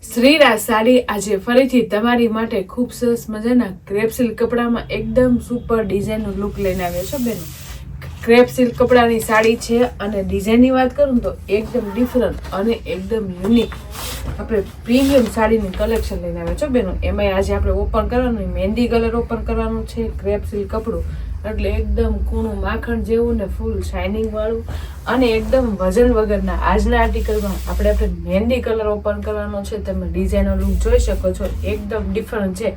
શ્રીરાજ સાડી આજે ફરીથી તમારી માટે ખૂબ સરસ મજાના ક્રેપ સિલ્ક કપડામાં એકદમ સુપર ડિઝાઇનનો લુક લઈને આવ્યો છો બેનો. ક્રેપ સિલ્ક કપડાની સાડી છે અને ડિઝાઇનની વાત કરું તો એકદમ ડિફરન્ટ અને એકદમ યુનિક આપણે પ્રીમિયમ સાડીનું કલેક્શન લઈને આવ્યા છો બેનો. એમાંય આજે આપણે ઓપન કરવાનું મહેંદી કલર ઓપન કરવાનું છે. ક્રેપ સિલ્ક કપડું એટલે એકદમ કૂણું માખણ જેવું ને ફૂલ શાઇનિંગ વાળું અને એકદમ વજન વગરના આજના આર્ટિકલમાં આપણે મહેંદી કલર ઓપન કરવાનો છે. તમે ડિઝાઇનનો લુક જોઈ શકો છો, એકદમ ડિફરન્ટ છે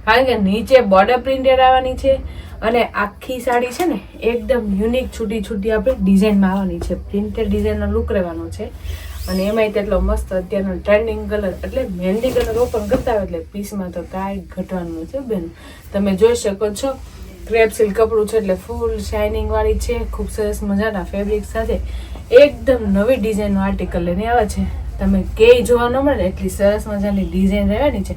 કારણ કે નીચે બોર્ડર પ્રિન્ટેડ આવવાની છે અને આખી સાડી છે ને એકદમ યુનિક છૂટી છૂટી આપણે ડિઝાઇનમાં આવવાની છે. પ્રિન્ટેડ ડિઝાઇનનો લુક રહેવાનો છે અને એમાંય તેટલો મસ્ત અત્યારનો ટ્રેન્ડિંગ કલર એટલે મહેંદી કલર ઓપન કરતા હોય એટલે પીસમાં તો કાંઈ ઘટવાનું નથી બેન. તમે જોઈ શકો છો ક્રેપ સિલ્ક કપડું છે એટલે ફૂલ શાઇનિંગ વાળી છે. ખૂબ સરસ મજાના ફેબ્રિક સાથે એકદમ નવી ડિઝાઇનનો આર્ટિકલ લઈને આવે છે. તમે કેય જોવા ન મળે એટલી સરસ મજાની ડિઝાઇન રહેવાની છે,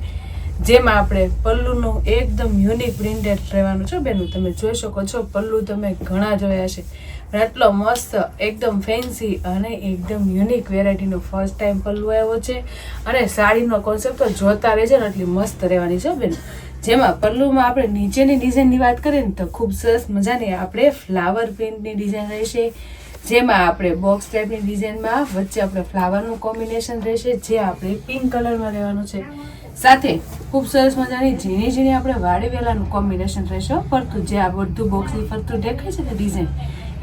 જેમાં આપણે પલ્લુનું એકદમ યુનિક પ્રિન્ટેડ રહેવાનું છે બેનું. તમે જોઈ શકો છો પલ્લુ તમે ઘણા જોયા છે પણ એટલો મસ્ત એકદમ ફેન્સી અને એકદમ યુનિક વેરાયટીનો ફર્સ્ટ ટાઈમ પલ્લુ આવ્યો છે અને સાડીનો કોન્સેપ્ટ તો જોતા રહેશે ને એટલી મસ્ત રહેવાની છે બેન. જેમાં પલ્લુમાં આપણે નીચેની ડિઝાઇનની વાત કરીએ ને તો ખૂબ સરસ મજાની આપણે ફ્લાવર પ્રિન્ટની ડિઝાઇન રહેશે, જેમાં આપણે બોક્સ ટાઈપની ડિઝાઇનમાં વચ્ચે આપણે ફ્લાવરનું કોમ્બિનેશન રહેશે જે આપણે પિંક કલરમાં રહેવાનું છે. સાથે ખૂબ સરસ મજાની ઝીણી ઝીણી આપણે વાડી વેલાનું કોમ્બિનેશન રહેશે. ફરતું જે આ બધું બોક્સની ફરતું દેખાય છે ને ડિઝાઇન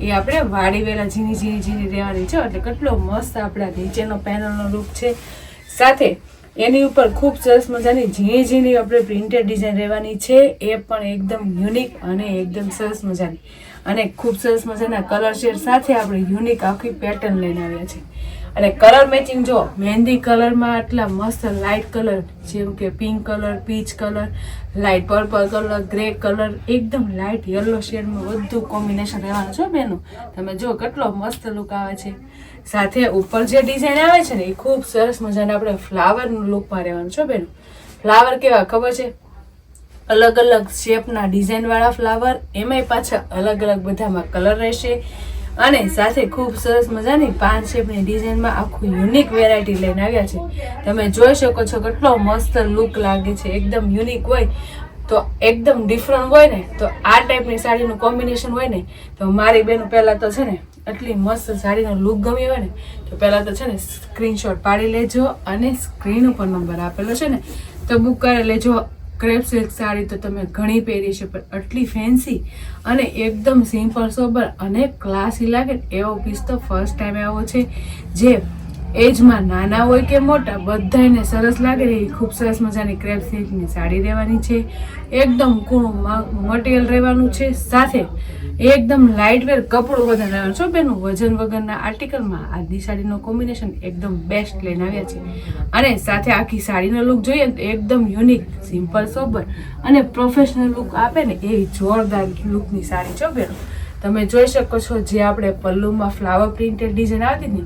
એ આપણે વાડી વેલા ઝીણી ઝીણી ઝીણી રહેવાની છે. એટલે કેટલો મસ્ત આપણા નીચેનો પેનલનો લુક છે. સાથે એની ઉપર ખૂબ સરસ મજાની ઝીણી ઝીણી આપણે પ્રિન્ટેડ ડિઝાઇન રહેવાની છે, એ પણ એકદમ યુનિક અને એકદમ સરસ મજાની અને ખૂબ સરસ મજાના કલર શેડ સાથે આપણે યુનિક આખી પેટર્ન લઈને આવ્યા છે. અને કલર મેચિંગ જો મહેંદી કલરમાં આટલા મસ્ત લાઇટ કલર જેમ કે pink colour, peach colour, light purple colour, grey colour, એકદમ લાઇટ યલો શેડમાં બધું કોમ્બિનેશન રહેવાનું છે બેનું. તમે જો કેટલો મસ્ત લુક આવે છે. સાથે ઉપર જે ડિઝાઇન આવે છે ને એ ખૂબ સરસ મજાના આપણે ફ્લાવરનું લુકમાં રહેવાનું છે બેનું. ફ્લાવર કેવા ખબર છે? અલગ અલગ શેપના ડિઝાઇનવાળા ફ્લાવર, એમાંય પાછા અલગ અલગ બધામાં કલર રહેશે અને સાથે ખૂબ સરસ મજાની 5 શેપની ડિઝાઇનમાં આખું યુનિક વેરાયટી લઈને આવ્યા છે. તમે જોઈ શકો છો કેટલો મસ્ત લુક લાગે છે. એકદમ યુનિક હોય તો એકદમ ડિફરન્ટ હોય ને તો આ ટાઈપની સાડીનું કોમ્બિનેશન હોય ને તો મારી બેન પહેલાં તો છે ને એટલી મસ્ત સાડીનો લુક ગમ્યો હોય ને તો પહેલાં તો છે ને સ્ક્રીનશોટ પાડી લેજો અને સ્ક્રીન ઉપર નંબર આપેલો છે ને તો બુક કરી લેજો. ક્રેપ સિલ્ક સાડી તો તમે ઘણી પહેરી છે પણ આટલી ફેન્સી અને એકદમ સિમ્પલ સોબર અને ક્લાસી લાગે એવો પીસ તો ફર્સ્ટ ટાઈમ આવ્યો છે, જે એજમાં નાના હોય કે મોટા બધાને સરસ લાગે એવી ખૂબ સરસ મજાની ક્રેપ સિલ્કની સાડી રહેવાની છે. એકદમ કૂણું મટીરિયલ રહેવાનું છે. સાથે એકદમ લાઇટ વેર કપડું વધારે રહેવાનું છે બેનું. વજન વગરના આર્ટિકલમાં આજની સાડીનો કોમ્બિનેશન એકદમ બેસ્ટ લઈને આવ્યા છે અને સાથે આખી સાડીનો લુક જોઈએ તો એકદમ યુનિક, સિમ્પલ સોબર અને પ્રોફેશનલ લુક આપે ને એવી જોરદાર લુકની સાડી છે બેનું. તમે જોઈ શકો છો જે આપણે પલ્લુમાં ફ્લાવર પ્રિન્ટેડ ડિઝાઇન આવતી ને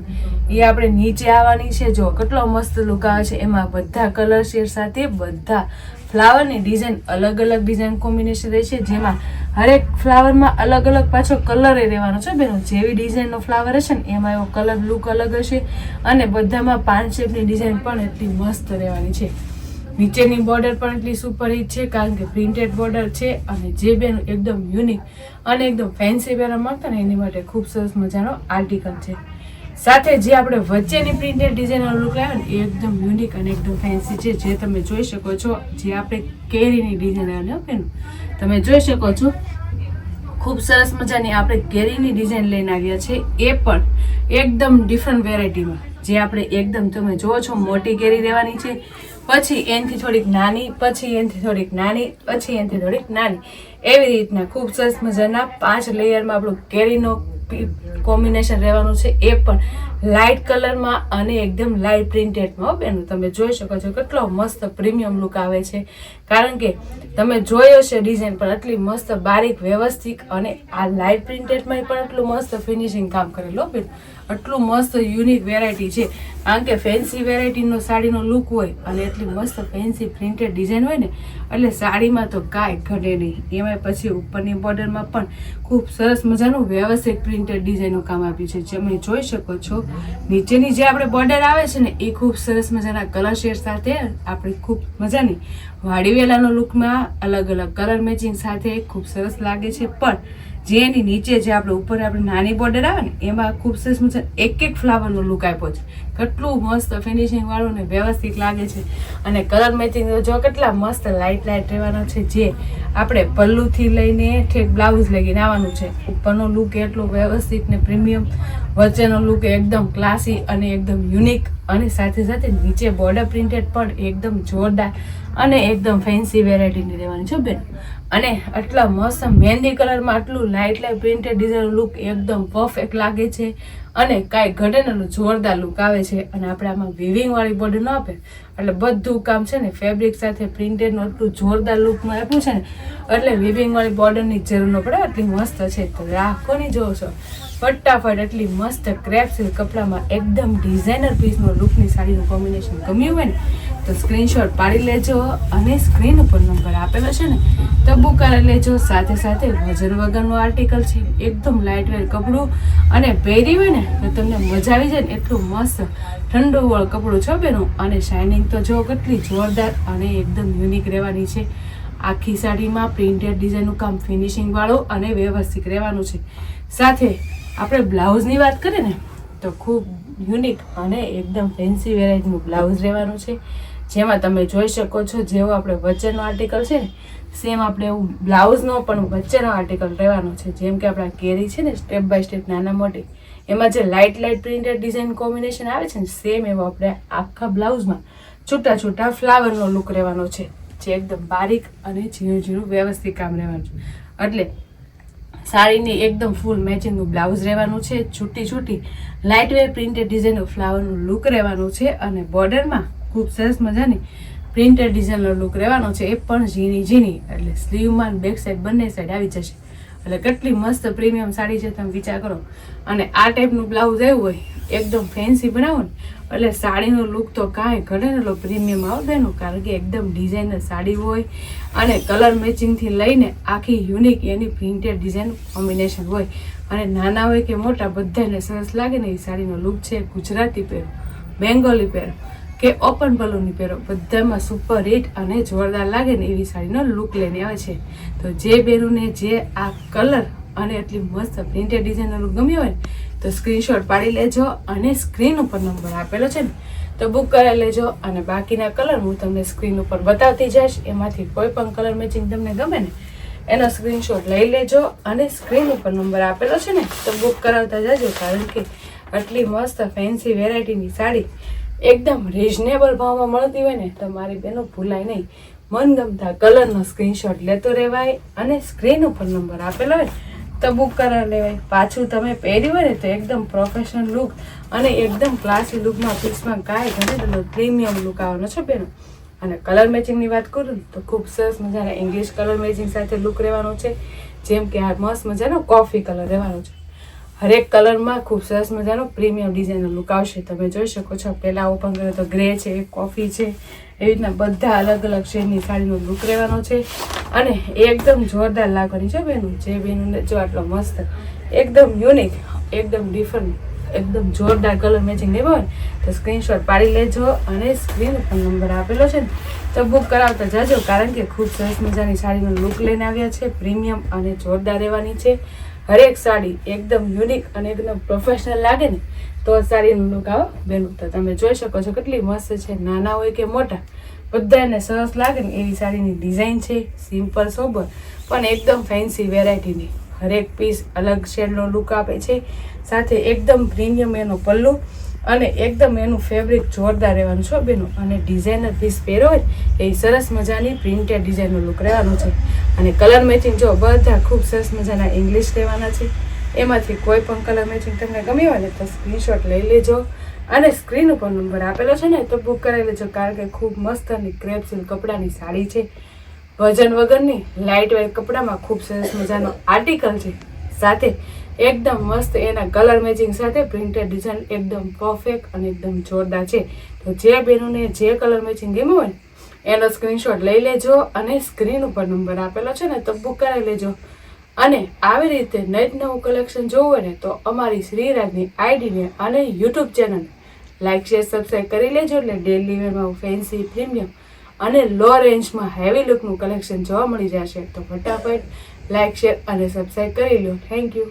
એ આપણે નીચે આવવાની છે. જો કેટલો મસ્ત લુક આવે છે. એમાં બધા કલર શેડ સાથે બધા ફ્લાવરની ડિઝાઇન અલગ અલગ ડિઝાઇન કોમ્બિનેશન રહેશે, જેમાં હરેક ફ્લાવરમાં અલગ અલગ પાછો કલર રહેવાનો છે બેનો. જેવી ડિઝાઇનનો ફ્લાવર હશે ને એમાં એવો કલર લુક અલગ હશે અને બધામાં 5 શેપની ડિઝાઇન પણ એટલી મસ્ત રહેવાની છે. નીચેની બોર્ડર પણ એટલી સુપર હિટ છે કારણ કે પ્રિન્ટેડ બોર્ડર છે અને જે બેન એકદમ યુનિક અને એકદમ ફેન્સી પહેરવા માંગતા ને એની માટે ખૂબ સરસ મજાનો આર્ટિકલ છે. સાથે જે આપણે વચ્ચેની પ્રિન્ટેડ ડિઝાઇનનો લુક લાવ્યો ને એ એકદમ યુનિક અને એકદમ ફેન્સી છે, જે તમે જોઈ શકો છો. જે આપણે કેરીની ડિઝાઇન આવી તમે જોઈ શકો છો ખૂબ સરસ મજાની આપણે કેરીની ડિઝાઇન લઈને આવ્યા છે, એ પણ એકદમ ડિફરન્ટ વેરાયટીમાં. જે આપણે એકદમ તમે જુઓ છો મોટી કેરી રહેવાની છે, પછી એનાથી થોડીક નાની, પછી એનાથી થોડીક નાની, પછી એનાથી થોડીક નાની, એવી રીતના ખૂબ સરસ મજાના 5 લેયરમાં આપણું કેરીનો કોમ્બિનેશન રહેવાનું છે, એ પણ લાઇટ કલરમાં અને એકદમ લાઇટ પ્રિન્ટેડમાં બેનું. તમે જોઈ શકો છો કેટલો મસ્ત પ્રીમિયમ લુક આવે છે કારણ કે તમે જોયો છે ડિઝાઇન પણ એટલી મસ્ત બારીક વ્યવસ્થિત અને આ લાઇટ પ્રિન્ટેડમાં પણ એટલું મસ્ત ફિનિશિંગ કામ કરેલું બેન. આટલું મસ્ત યુનિક વેરાયટી છે. કારણ કે ફેન્સી વેરાયટીનો સાડીનો લુક હોય અને એટલી મસ્ત ફેન્સી પ્રિન્ટેડ ડિઝાઇન હોય ને એટલે સાડીમાં તો કાંઈ ઘટે નહીં. એમાં પછી ઉપરની બોર્ડરમાં પણ ખૂબ સરસ મજાનું વ્યવસ્થિત પ્રિન્ટેડ ડિઝાઇનનું કામ આપ્યું છે. તમે જોઈ શકો છો નીચેની જે આપણે બોર્ડર આવે છે ને એ ખૂબ સરસ મજાના કલર શેડ સાથે આપણે ખૂબ મજાની વાડીવેલાનો લુકમાં અલગ અલગ કલર મેચિંગ સાથે ખૂબ સરસ લાગે છે. પણ જે એની નીચે જે આપણે ઉપર આપણે નાની બોર્ડર આવે ને એમાં ખૂબ સરસ મજા એક ફ્લાવરનો લુક આપ્યો છે. કેટલું મસ્ત ફિનિશિંગ વાળું ને વ્યવસ્થિત લાગે છે. અને કલર મેચિંગ જો કેટલા મસ્ત લાઇટ રહેવાના છે. જે આપણે પલ્લુથી લઈને ઠેક બ્લાઉઝ લઈને આવવાનું છે. ઉપરનો લુક એટલો વ્યવસ્થિત ને પ્રીમિયમ, વચ્ચેનો લુક એકદમ ક્લાસી અને એકદમ યુનિક, અને સાથે સાથે નીચે બોર્ડર પ્રિન્ટેડ પણ એકદમ જોરદાર અને એકદમ ફેન્સી વેરાયટીની રહેવાની છે બેન. અને આટલા મસ્ત મહેંદી કલરમાં આટલું લાઇટ પ્રિન્ટેડ ડિઝાઇન લુક એકદમ પરફેક્ટ લાગે છે. અને કાંઈ ઘટે ને જોરદાર લુક આવે છે. અને આપણે આમાં વિવિંગ વાળી બોર્ડર ન આપે એટલે બધું કામ છે ને ફેબ્રિક સાથે પ્રિન્ટેડનું એટલું જોરદાર લુકમાં આપ્યું છે ને એટલે વિવિંગ વાળી બોર્ડરની જરૂર ન પડે. એટલી મસ્ત છે. તો રાહ કોની જોવો છો ફટાફટ એટલી મસ્ત ક્રેપ સિલ્ક કપડામાં એકદમ ડિઝાઇનર પીસનો લુકની સાડીનું કોમ્બિનેશન ગમ્યું હોય ને તો સ્ક્રીનશોટ પાડી લેજો. અને સ્ક્રીન ઉપર નંબર આપેલો છે ને તો બુક કરી લેજો. સાથે સાથે વજન વગરનું આર્ટિકલ છે. એકદમ લાઇટ વેટ કપડું અને પહેરી હોય ને તો તમને મજા આવી જાય ને એટલું મસ્ત ઠંડુ વાળું કપડું છે બેનું. અને શાઇનિંગ તો જો કેટલી જોરદાર અને એકદમ યુનિક રહેવાની છે. આખી સાડીમાં પ્રિન્ટેડ ડિઝાઇનનું કામ ફિનિશિંગ વાળું અને વ્યવસ્થિત રહેવાનું છે. સાથે આપણે બ્લાઉઝની વાત કરીએ ને તો ખૂબ યુનિક અને એકદમ ફેન્સી વેરાયટીનું બ્લાઉઝ રહેવાનું છે. જેમાં તમે જોઈ શકો છો જેવો આપણે વચ્ચેનો આર્ટિકલ છે ને સેમ આપણે એવું બ્લાઉઝનો પણ વચ્ચેનો આર્ટિકલ રહેવાનો છે. જેમ કે આપણા કેરી છે ને સ્ટેપ બાય સ્ટેપ નાના મોટી એમાં જે લાઇટ પ્રિન્ટેડ ડિઝાઇન કોમ્બિનેશન આવે છે ને સેમ એવો આપણે આખા બ્લાઉઝમાં છૂટા છૂટા ફ્લાવરનો લુક રહેવાનો છે. જે એકદમ બારીક અને ઝીણું ઝીણું વ્યવસ્થિત કામ રહેવાનું છે. એટલે સાડીની એકદમ ફૂલ મેચિંગનું બ્લાઉઝ રહેવાનું છે. છૂટી છૂટી લાઇટ વેટ પ્રિન્ટેડ ડિઝાઇનનું ફ્લાવરનું લુક રહેવાનું છે. અને બોર્ડરમાં ખૂબ સરસ મજાની પ્રિન્ટેડ ડિઝાઇનનો લુક રહેવાનો છે. એ પણ ઝીણી ઝીણી એટલે સ્લીવમાં બેક સાઈડ બંને સાઈડ આવી જશે. એટલે કેટલી મસ્ત પ્રીમિયમ સાડી છે તમે વિચાર કરો. અને આ ટાઈપનું બ્લાઉઝ આવ્યું હોય એકદમ ફેન્સી બનાવો ને એટલે સાડીનો લુક તો કાંઈ ઘટે એટલો પ્રીમિયમ આવે બેનું. કારણ કે એકદમ ડિઝાઇનર સાડી હોય અને કલર મેચિંગથી લઈને આખી યુનિક એની પ્રિન્ટેડ ડિઝાઇન કોમ્બિનેશન હોય. અને નાના હોય કે મોટા બધાને સરસ લાગે ને એ સાડીનો લુક છે. ગુજરાતી પહેરો, બેંગોલી પહેરો કે ઓપન પલ્લુની પહેરો બધામાં સુપર હિટ અને જોરદાર લાગે ને એવી સાડીનો લુક લઈને આવે છે. તો જે બેરુને જે આ કલર અને એટલી મસ્ત પ્રિન્ટેડ ડિઝાઇનનો લુક ગમ્યો હોય તો સ્ક્રીનશોટ પાડી લેજો. અને સ્ક્રીન ઉપર નંબર આપેલો છે ને તો બુક કરાવી લેજો. અને બાકીના કલર હું તમને સ્ક્રીન ઉપર બતાવતી જઈશ. એમાંથી કોઈ પણ કલર મેચિંગ તમને ગમે ને એનો સ્ક્રીનશોટ લઈ લેજો. અને સ્ક્રીન ઉપર નંબર આપેલો છે ને તો બુક કરાવતા જજો. કારણ કે આટલી મસ્ત ફેન્સી વેરાયટીની સાડી એકદમ રિઝનેબલ ભાવમાં મળતી હોય ને તો મારી બહેનો ભૂલાય નહીં. મનગમતા કલરનો સ્ક્રીનશોટ લેતો રહેવાય અને સ્ક્રીન ઉપર નંબર આપેલો હોય તો બુક કરાવી લેવાય. પાછું તમે પહેર્યું હોય ને તો એકદમ પ્રોફેશનલ લુક અને એકદમ ક્લાસી લુકમાં પીસમાં કાંઈ ઘણી પ્રીમિયમ લુક આવવાનો છે બેનો. અને કલર મેચિંગની વાત કરું ને તો ખૂબ સરસ મજાના ઇંગ્લિશ કલર મેચિંગ સાથે લુક રહેવાનો છે. જેમ કે આ મસ્ત મજાનો કોફી કલર રહેવાનો છે. હરેક કલરમાં ખૂબ સરસ મજાનો પ્રીમિયમ ડિઝાઇનનો લુક આવશે. તમે જોઈ શકો છો. પહેલાં ઓપન કરો તો ગ્રે છે, કોફી છે, એવી રીતના બધા અલગ અલગ શેડની સાડીનો લુક રહેવાનો છે. અને એકદમ જોરદાર લાગવાની છે બેનું. જે બેનું જો આટલો મસ્ત એકદમ યુનિક એકદમ ડિફરન્ટ એકદમ જોરદાર કલર મેચિંગ લેવો હોય તો સ્ક્રીનશોટ પાડી લેજો. અને સ્ક્રીન ઉપર નંબર આપેલો છે ને તો બુક કરાવતા જજો. કારણ કે ખૂબ સરસ મજાની સાડીનો લુક લઈને આવ્યા છે. પ્રીમિયમ અને જોરદાર રહેવાની છે. હરેક સાડી એકદમ યુનિક અને એકદમ પ્રોફેશનલ લાગે ને તો સાડીનું લુક આવે બેનું. તો તમે જોઈ શકો છો કેટલી મસ્ત છે. નાના હોય કે મોટા બધાને સરસ લાગે ને એવી સાડીની ડિઝાઇન છે. સિમ્પલ સોબર પણ એકદમ ફેન્સી વેરાયટીની. હરેક પીસ અલગ શેડનો લુક આપે છે. સાથે એકદમ પ્રીમિયમ એનો પલ્લુ અને એકદમ એનું ફેબ્રિક જોરદાર રહેવાનું છે બેનું. અને ડિઝાઇનર પીસ પહેરો હોય એ સરસ મજાની પ્રિન્ટેડ ડિઝાઇનનો લુક રહેવાનો છે. અને કલર મેચિંગ જો બધા ખૂબ સરસ મજાના ઇંગ્લિશ રહેવાના છે. એમાંથી કોઈ પણ કલર મેચિંગ તમને ગમી હોય ને તો સ્ક્રીનશોટ લઈ લેજો. અને સ્ક્રીન ઉપર નંબર આપેલો છે ને તો બુક કરાવી લેજો. કારણ કે ખૂબ મસ્ત અને ક્રેપ સિલ્ક કપડાની સાડી છે. વજન વગરની લાઇટ વેટ કપડામાં ખૂબ સરસ મજાનો આર્ટિકલ છે. સાથે એકદમ મસ્ત એના કલર મેચિંગ સાથે પ્રિન્ટેડ ડિઝાઇન એકદમ પરફેક્ટ અને એકદમ જોરદાર છે. તો જે બહેનોને જે કલર મેચિંગ ગમ્યું હોય એનો સ્ક્રીનશોટ લઈ લેજો અને સ્ક્રીન ઉપર નંબર આપેલો છે ને તો બુક કરાવી લેજો. અને આવી રીતે નવું કલેક્શન જોવું હોય ને તો અમારી શ્રીરાજની આઈડીને અને YouTube channel like share subscribe કરી લેજો. એટલે ડેલી વેરમાં ફેન્સી પ્રીમિયમ અને લો રેન્જમાં હેવી લુકનું કલેક્શન જોવા મળી જશે. તો ફટાફટ લાઇક શેર અને સબસ્ક્રાઈબ કરી લો. Thank you.